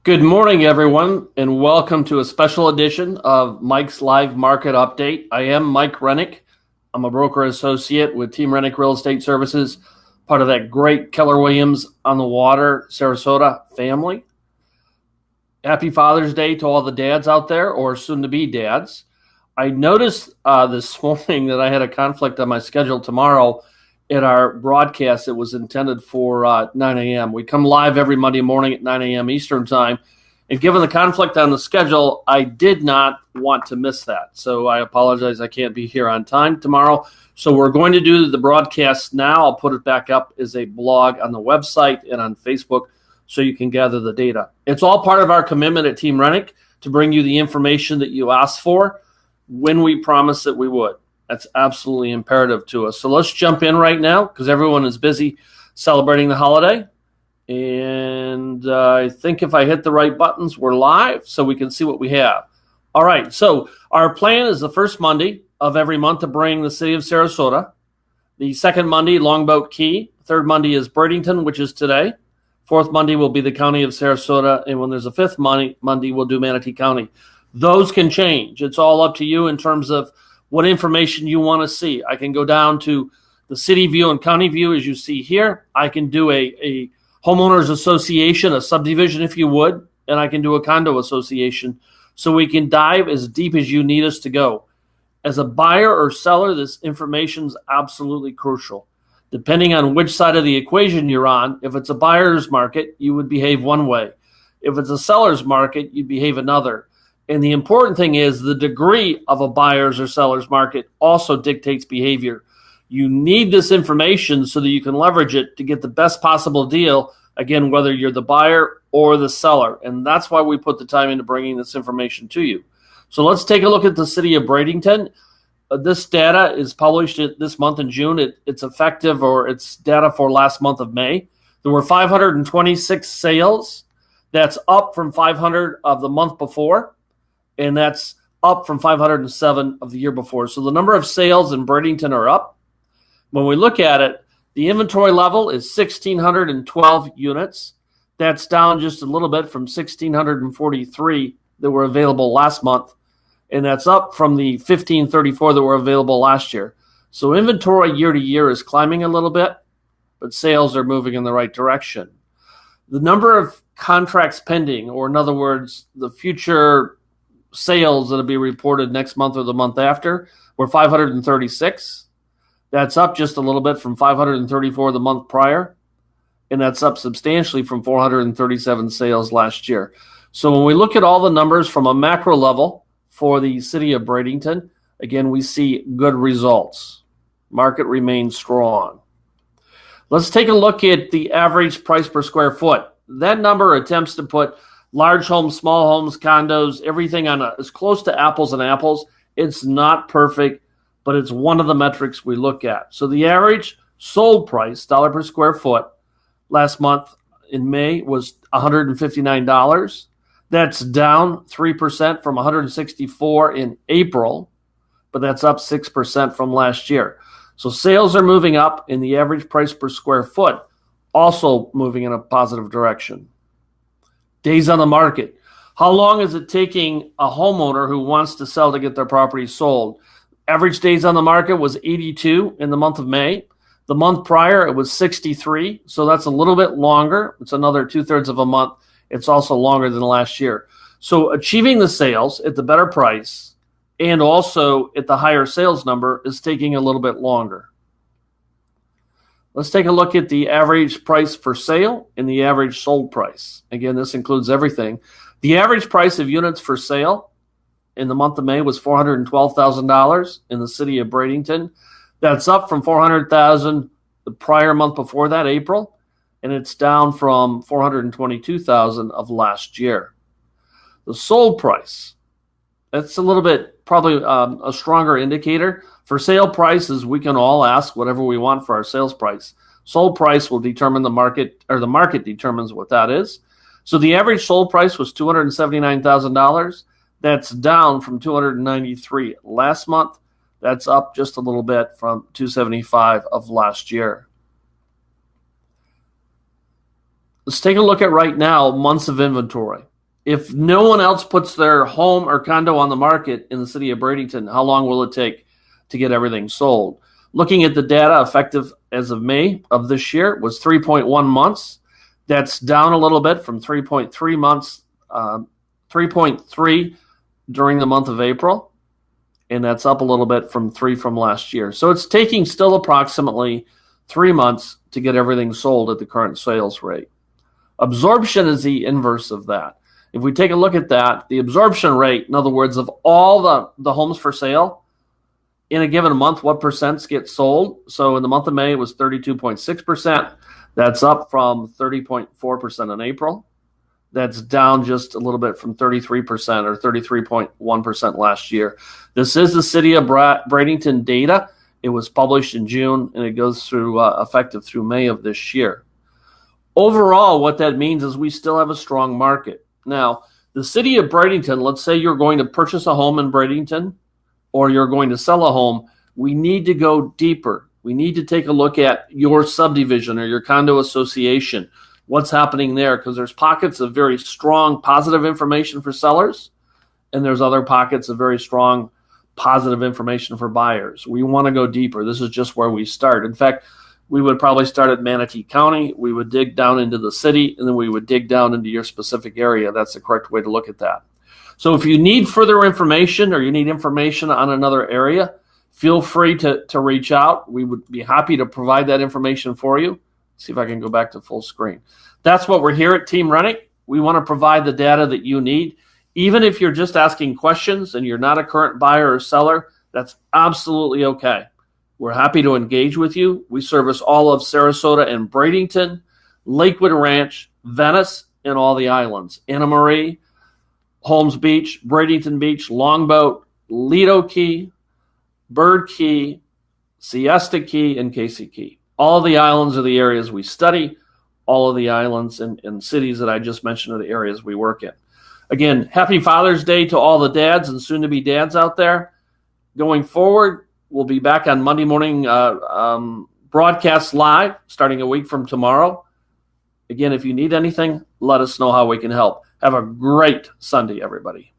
Good morning, everyone, and welcome to a special edition of Mike's Live Market Update. I am Mike Rennick. I'm a broker associate with Team Rennick Real Estate Services, part of that great Keller Williams on the Water, Sarasota family. Happy Father's Day to all the dads out there, or soon-to-be dads. I noticed this morning that I had a conflict on my schedule tomorrow at our broadcast that was intended for 9 a.m. We come live every Monday morning at 9 a.m. Eastern Time. And given the conflict on the schedule, I did not want to miss that. So I apologize. I can't be here on time tomorrow. So we're going to do the broadcast now. I'll put it back up as a blog on the website and on Facebook so you can gather the data. It's all part of our commitment at Team Rennick to bring you the information that you asked for when we promised that we would. That's absolutely imperative to us. So let's jump in right now because everyone is busy celebrating the holiday. And I think if I hit the right buttons, we're live so we can see what we have. All right. So our plan is the first Monday of every month to bring the city of Sarasota. The second Monday, Longboat Key. Third Monday is Bradington, which is today. Fourth Monday will be the county of Sarasota. And when there's a fifth Monday, we'll do Manatee County. Those can change. It's all up to you in terms of what information you want to see. I can go down to the city view and county view as you see here. I can do a homeowners association, a subdivision if you would, and I can do a condo association. So we can dive as deep as you need us to go. As a buyer or seller, this information is absolutely crucial. Depending on which side of the equation you're on, if it's a buyer's market, you would behave one way. If it's a seller's market, you'd behave another. And the important thing is the degree of a buyer's or seller's market also dictates behavior. You need this information so that you can leverage it to get the best possible deal, again, whether you're the buyer or the seller. And that's why we put the time into bringing this information to you. So let's take a look at the city of Bradington. This data is published this month in June. It's effective, or it's data for last month of May. There were 526 sales. That's up from 500 of the month before. And that's up from 507 of the year before. So the number of sales in Bradington are up. When we look at it, the inventory level is 1,612 units. That's down just a little bit from 1,643 that were available last month. And that's up from the 1,534 that were available last year. So inventory year to year is climbing a little bit, but sales are moving in the right direction. The number of contracts pending, or in other words, the future sales that'll be reported next month or the month after, were 536. That's up just a little bit from 534 the month prior, and that's up substantially from 437 sales last year. So when we look at all the numbers from a macro level for the city of Bradington, again, we see good results. Market remains strong. Let's take a look at the average price per square foot. That number attempts to put large homes, small homes, condos, everything on as close to apples and apples. It's not perfect, but it's one of the metrics we look at. So the average sold price, dollar per square foot, last month in May was $159. That's down 3% from $164 in April, but that's up 6% from last year. So sales are moving up, and the average price per square foot also moving in a positive direction. Days on the market. How long is it taking a homeowner who wants to sell to get their property sold? Average days on the market was 82 in the month of May. The month prior, it was 63. So that's a little bit longer. It's another 2/3 of a month. It's also longer than last year. So achieving the sales at the better price and also at the higher sales number is taking a little bit longer. Let's take a look at the average price for sale and the average sold price. Again, this includes everything. The average price of units for sale in the month of May was $412,000 in the city of Bradington. That's up from $400,000 the prior month before that, April, and it's down from $422,000 of last year. The sold price, that's a little bit probably a stronger indicator. For sale prices, we can all ask whatever we want for our sales price. Sold price will determine the market, or the market determines what that is. So the average sold price was $279,000. That's down from $293 last month. That's up just a little bit from $275 of last year. Let's take a look at right now months of inventory. If no one else puts their home or condo on the market in the city of Bradington, how long will it take to get everything sold? Looking at the data effective as of May of this year was 3.1 months. That's down a little bit from 3.3 months, 3.3 during the month of April, and that's up a little bit from 3 from last year. So it's taking still approximately 3 months to get everything sold at the current sales rate. Absorption is the inverse of that. If we take a look at that, the absorption rate, in other words, of all the homes for sale in a given month, what percents get sold? So in the month of May, it was 32.6%. That's up from 30.4% in April. That's down just a little bit from 33% or 33.1% last year. This is the city of Bradington data. It was published in June, and it goes through effective through May of this year. Overall, what that means is we still have a strong market. Now, the city of Bradington, let's say you're going to purchase a home in Bradington or you're going to sell a home, we need to go deeper. We need to take a look at your subdivision or your condo association, what's happening there, because there's pockets of very strong positive information for sellers, and there's other pockets of very strong positive information for buyers. We want to go deeper. This is just where we start. In fact, we would probably start at Manatee County. We would dig down into the city, and then we would dig down into your specific area. That's the correct way to look at that. So if you need further information or you need information on another area, feel free to reach out. We would be happy to provide that information for you. See if I can go back to full screen. That's what we're here at Team Rennick. We want to provide the data that you need. Even if you're just asking questions and you're not a current buyer or seller, that's absolutely okay. We're happy to engage with you. We service all of Sarasota and Bradington, Lakewood Ranch, Venice, and all the islands. Anna Marie, Holmes Beach, Bradington Beach, Longboat, Lido Key, Bird Key, Siesta Key, and Casey Key. All of the islands are the areas we study. All of the islands and cities that I just mentioned are the areas we work in. Again, happy Father's Day to all the dads and soon-to-be dads out there. Going forward, we'll be back on Monday morning broadcast live starting a week from tomorrow. Again, if you need anything, let us know how we can help. Have a great Sunday, everybody.